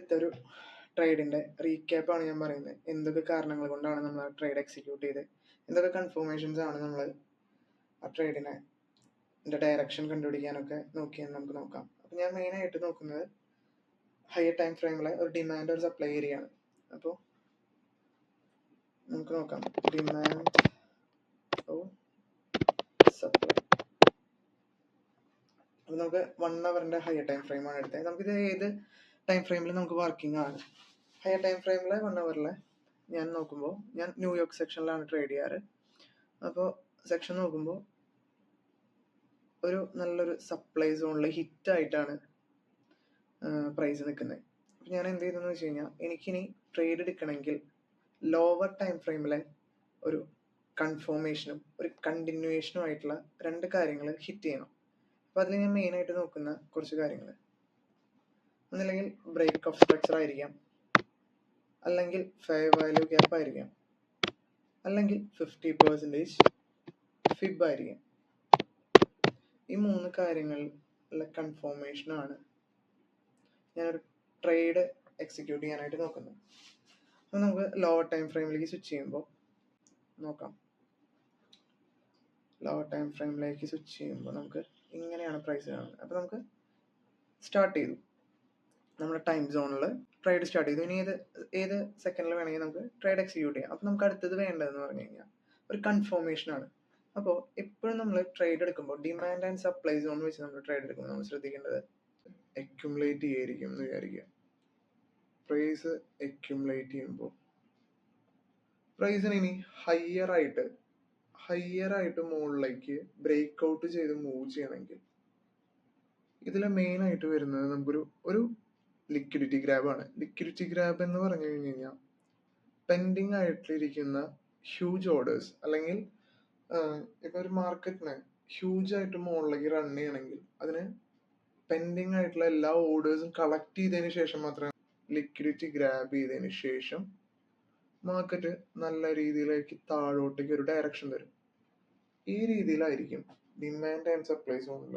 എടുത്തൊരു ട്രേഡിൻ്റെ റീക്യാപ്പാണ് ഞാൻ പറയുന്നത്. എന്തൊക്കെ കാരണങ്ങൾ കൊണ്ടാണ് നമ്മൾ ആ ട്രേഡ് എക്സിക്യൂട്ട് ചെയ്ത്, എന്തൊക്കെ കൺഫർമേഷൻസ് ആണ് നമ്മൾ ആ ട്രേഡിനെ ഡയറക്ഷൻ കണ്ടുപിടിക്കാനൊക്കെ നോക്കിയാൽ നമുക്ക് നോക്കാം. അപ്പം ഞാൻ മെയിനായിട്ട് നോക്കുന്നത് ഹയർ ടൈം ഫ്രെയിമിലെ ഒരു ഡിമാൻഡ് ഒരു സപ്ലൈ ഏരിയ ആണ്. അപ്പോൾ നമുക്ക് നോക്കാം ഡിമാൻഡ് സപ്ലൈ. അപ്പോൾ നമുക്ക് 1 അവറിൻ്റെ ഹയർ ടൈം ഫ്രെയിമാണ് എടുത്തത്. നമുക്കിത് ഏത് ടൈം ഫ്രെയിമിൽ നമുക്ക് വർക്കിംഗ് ആണ്. ഹയർ ടൈം ഫ്രെയിമിൽ 1 അവറിൽ ഞാൻ നോക്കുമ്പോൾ ഞാൻ ന്യൂയോർക്ക് സെക്ഷനിലാണ് ട്രേഡ് ചെയ്യാറ്. അപ്പോൾ സെക്ഷൻ നോക്കുമ്പോൾ ഒരു നല്ലൊരു സപ്ലൈ സോണിൽ ഹിറ്റായിട്ടാണ് പ്രൈസ് നിൽക്കുന്നത്. അപ്പോൾ ഞാൻ എന്ത് ചെയ്തെന്ന് വെച്ച് കഴിഞ്ഞാൽ, എനിക്കിനി ട്രേഡ് എടുക്കണമെങ്കിൽ ലോവർ ടൈം ഫ്രെയിമിലെ ഒരു കൺഫോർമേഷനും ഒരു കണ്ടിന്യൂവേഷനും ആയിട്ടുള്ള 2 കാര്യങ്ങൾ ഹിറ്റ് ചെയ്യണം. അപ്പോൾ അതിൽ ഞാൻ മെയിനായിട്ട് നോക്കുന്ന കുറച്ച് കാര്യങ്ങൾ, ഒന്നില്ലെങ്കിൽ ബ്രേക്ക് ഓഫ് സ്ട്രക്ചർ ആയിരിക്കാം, അല്ലെങ്കിൽ ഫെയർ വാല്യൂ ഗ്യാപ്പ് ആയിരിക്കാം, അല്ലെങ്കിൽ 50% ഫിബ് ആയിരിക്കാം. ഈ 3 കാര്യങ്ങളിലെ കൺഫോർമേഷനാണ് ഞാനൊരു ട്രേഡ് എക്സിക്യൂട്ട് ചെയ്യാനായിട്ട് നോക്കുന്നത്. അപ്പോൾ നമുക്ക് ലോവർ ടൈം ഫ്രെയിമിലേക്ക് സ്വിച്ച് ചെയ്യുമ്പോൾ നോക്കാം. ലോവർ ടൈം ഫ്രെയിമിലേക്ക് സ്വിച്ച് ചെയ്യുമ്പോൾ നമുക്ക് ഇങ്ങനെയാണ് പ്രൈസ് കാണുന്നത്. അപ്പോൾ നമുക്ക് സ്റ്റാർട്ട് ചെയ്തു, നമ്മുടെ ടൈം സോണിൽ ട്രേഡ് സ്റ്റാർട്ട് ചെയ്തു. ഇനി ഏത് സെക്കൻഡിൽ വേണമെങ്കിൽ നമുക്ക് ട്രേഡ് എക്സിക്യൂട്ട് ചെയ്യാം. അപ്പോൾ നമുക്ക് അടുത്തത് വേണ്ടതെന്ന് പറഞ്ഞു കഴിഞ്ഞാൽ ഒരു കൺഫോർമേഷനാണ്. അപ്പോൾ എപ്പോഴും നമ്മൾ ട്രേഡ് എടുക്കുമ്പോൾ ഡിമാൻഡ് ആൻഡ് സപ്ലൈ സോൺ വെച്ച് നമ്മൾ ട്രേഡ് എടുക്കുമ്പോൾ നമ്മൾ ശ്രദ്ധിക്കേണ്ടത് അക്യുമുലേറ്റ് ചെയ്യായിരിക്കും എന്ന് വിചാരിക്കുക. പ്രൈസ് അക്യുമുലേറ്റ് ചെയ്യുമ്പോൾ പ്രൈസിന് ഇനി ഹയർ ആയിട്ട് മുകളിലേക്ക് ബ്രേക്ക് ഔട്ട് ചെയ്ത് മൂവ് ചെയ്യണമെങ്കിൽ ഇതിൽ മെയിൻ ആയിട്ട് വരുന്നത് നമുക്കൊരു ലിക്വിഡിറ്റി ഗ്രാബ് ആണ്. ലിക്വിഡിറ്റി ഗ്രാബ് എന്ന് പറഞ്ഞു കഴിഞ്ഞാൽ പെൻഡിങ് ആയിട്ടിരിക്കുന്ന ഹ്യൂജ് ഓർഡേഴ്സ്, അല്ലെങ്കിൽ ഇപ്പൊ ഒരു മാർക്കറ്റിനെ ഹ്യൂജ് ആയിട്ട് മുകളിലേക്ക് റൺ ചെയ്യണമെങ്കിൽ അതിന് പെൻഡിങ് ആയിട്ടുള്ള എല്ലാ ഓർഡേഴ്സും കളക്ട് ചെയ്തതിന് ശേഷം മാത്രമേ ലിക്വിഡിറ്റി ഗ്രാബ് ചെയ്തതിന് ശേഷം മാർക്കറ്റ് നല്ല രീതിയിലേക്ക് താഴോട്ടേക്ക് ഒരു ഡയറക്ഷൻ തരും. ഈ രീതിയിലായിരിക്കും ഡിമാൻഡ് ആൻഡ് സപ്ലൈ സോണിൽ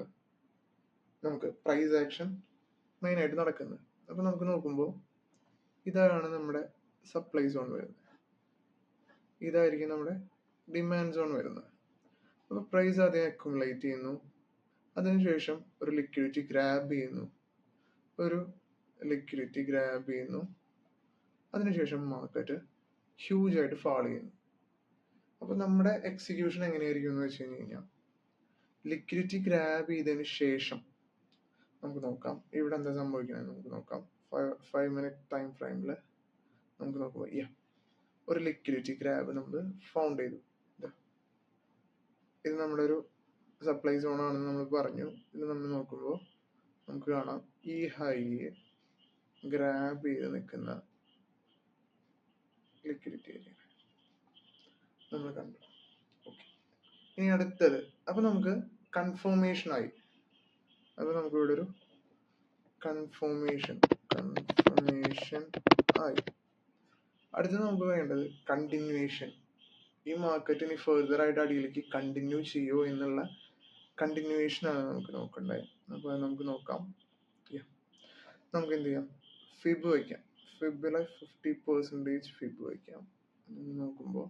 നമുക്ക് പ്രൈസ് ആക്ഷൻ മെയിൻ ആയിട്ട് നടക്കുന്നത്. അപ്പൊ നമുക്ക് നോക്കുമ്പോൾ ഇതാണ് നമ്മുടെ സപ്ലൈ സോൺ വരുന്നത്, ഇതായിരിക്കും നമ്മുടെ ഡിമാൻഡ് സോൺ വരുന്നത്. അപ്പൊ പ്രൈസ് ആദ്യം അക്യുമുലേറ്റ് ചെയ്യുന്നു, അതിനുശേഷം ഒരു ലിക്വിഡിറ്റി ഗ്രാബ് ചെയ്യുന്നു, അതിനുശേഷം മാർക്കറ്റ് ഹ്യൂജ് ആയിട്ട് ഫാൾ ചെയ്യുന്നു. അപ്പൊ നമ്മുടെ എക്സിക്യൂഷൻ എങ്ങനെയായിരിക്കും എന്ന് വെച്ച് കഴിഞ്ഞാൽ, ലിക്വിഡിറ്റി ഗ്രാബ് ചെയ്തതിന് ശേഷം നമുക്ക് നോക്കാം ഇവിടെ എന്താ സംഭവിക്കുന്നത്. നമുക്ക് നോക്കാം 5 മിനിറ്റ് ടൈം ഫ്രെയിമിൽ നമുക്ക് നോക്കുമ്പോൾ ഒരു ലിക്വിഡിറ്റി ഗ്രാബ് നമ്മൾ ഫൗണ്ട് ചെയ്തു. ഇത് നമ്മുടെ ഒരു സപ്ലൈ സോൺ ആണെന്ന് നമ്മൾ പറഞ്ഞു. ഇത് നമ്മൾ നോക്കുമ്പോൾ നമുക്ക് കാണാം ഈ ഹൈ ഗ്രാബ് ചെയ്ത് നിൽക്കുന്ന ലിക്വിഡിറ്റി ഏരിയ നമ്മൾ കണ്ടു. ഓക്കെ, ഇനി അടുത്തത്. അപ്പൊ നമുക്ക് കൺഫോർമേഷൻ ആയി. അപ്പൊ നമുക്ക് ഇവിടെ ഒരു കൺഫോർമേഷൻ ആയി. അടുത്തത് നമുക്ക് വേണ്ടത് കണ്ടിന്യൂവേഷൻ. ഈ മാർക്കറ്റിന് ഫെർദർ ആയിട്ട് അടിയിലേക്ക് കണ്ടിന്യൂ ചെയ്യോ എന്നുള്ള കണ്ടിന്യൂവേഷൻ ആണ് നമുക്ക് നോക്കണ്ടേ. അപ്പൊ നമുക്ക് നോക്കാം. നമുക്ക് എന്ത് ചെയ്യാം, ഫിബ് വയ്ക്കാം. ഫിബിലെ 50% ഫിബ് വയ്ക്കാം. നോക്കുമ്പോൾ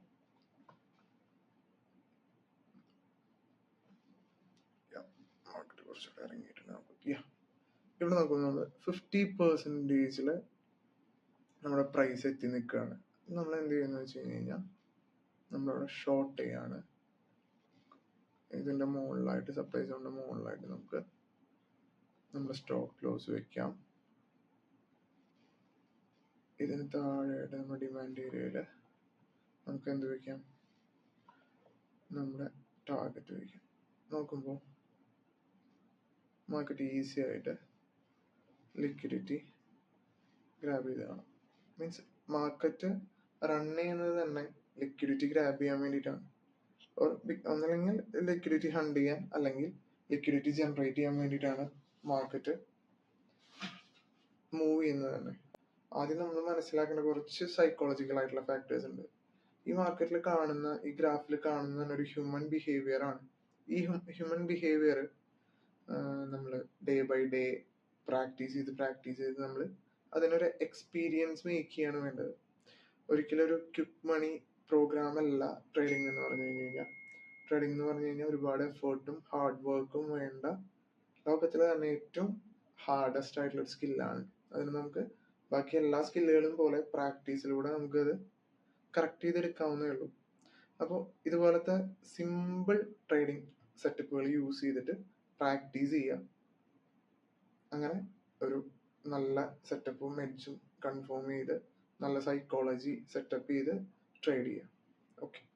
മാർക്കറ്റ് കുറച്ചുകൂടെ ഇറങ്ങിയിട്ടുണ്ട്. ഇവിടെ നോക്കുമ്പോൾ 50% നമ്മുടെ പ്രൈസ് എത്തി നിൽക്കുകയാണ്. നമ്മൾ എന്ത് ചെയ്യുന്നത് വെച്ച് കഴിഞ്ഞാൽ നമ്മളവിടെ ഷോർട്ട് ചെയ്യാണ്. ഇതിന്റെ മുകളിലായിട്ട്, സപ്ലൈ സോണിന്റെ മുകളിലായിട്ട് നമുക്ക് നമ്മുടെ സ്റ്റോപ്പ് ലോസ് വെക്കാം. ഇതിന് താഴെയായിട്ട് നമ്മുടെ ഡിമാൻഡ് ഏരിയയിൽ നമുക്ക് എന്ത് വെക്കാം, നമ്മുടെ ടാർഗറ്റ് വെക്കാം. നോക്കുമ്പോൾ മാർക്കറ്റ് ഈസി ആയിട്ട് ലിക്വിഡിറ്റി ഗ്രാബ് ചെയ്ത് കാണാം. മീൻസ് മാർക്കറ്റ് റൺ ചെയ്യുന്നത് തന്നെ ലിക്വിഡിറ്റി ഗ്രാബ് ചെയ്യാൻ വേണ്ടിയിട്ടാണ്. ഒന്നല്ലെങ്കിൽ ലിക്വിഡിറ്റി ഹണ്ട് ചെയ്യാൻ, അല്ലെങ്കിൽ ലിക്വിഡിറ്റി ജനറേറ്റ് ചെയ്യാൻ വേണ്ടിയിട്ടാണ് മാർക്കറ്റ് മൂവ് ചെയ്യുന്നത് തന്നെ. ആദ്യം നമ്മൾ മനസ്സിലാക്കേണ്ട കുറച്ച് സൈക്കോളജിക്കൽ ആയിട്ടുള്ള ഫാക്ടേഴ്സ് ഉണ്ട്. ഈ മാർക്കറ്റിൽ കാണുന്ന, ഈ ഗ്രാഫിൽ കാണുന്ന ഒരു ഹ്യൂമൻ ബിഹേവിയർ ആണ്. ഈ ഹ്യൂമൻ ബിഹേവിയർ നമ്മൾ ഡേ ബൈ ഡേ പ്രാക്ടീസ് ചെയ്ത് നമ്മൾ അതിനൊരു എക്സ്പീരിയൻസ് മേക്ക് ചെയ്യാണ് വേണ്ടത്. ഒരിക്കലും ഒരു ക്വിക്ക് മണി പ്രോഗ്രാം അല്ല ട്രേഡിംഗ് എന്ന് പറഞ്ഞു കഴിഞ്ഞാൽ. ട്രേഡിംഗ് എന്ന് പറഞ്ഞു കഴിഞ്ഞാൽ ഒരുപാട് എഫേർട്ടും ഹാർഡ് വർക്കും വേണ്ട ലോകത്തിലെ തന്നെ ഏറ്റവും ഹാർഡസ്റ്റ് ആയിട്ടുള്ള ഒരു സ്കില്ലാണ്. അതിന് നമുക്ക് ബാക്കി എല്ലാ സ്കില്ലുകളും പോലെ പ്രാക്ടീസിലൂടെ നമുക്കത് കറക്റ്റ് ചെയ്തെടുക്കാവുന്നേ ഉള്ളൂ. അപ്പോൾ ഇതുപോലത്തെ സിമ്പിൾ ട്രേഡിംഗ് സെറ്റപ്പുകൾ യൂസ് ചെയ്തിട്ട് പ്രാക്ടീസ് ചെയ്യുക. അങ്ങനെ ഒരു നല്ല സെറ്റപ്പും എഡ്ജും കൺഫേം ചെയ്ത് നല്ല സൈക്കോളജി സെറ്റപ്പ് ചെയ്ത് ട്രേഡ് ചെയ്യുക. ഓക്കെ.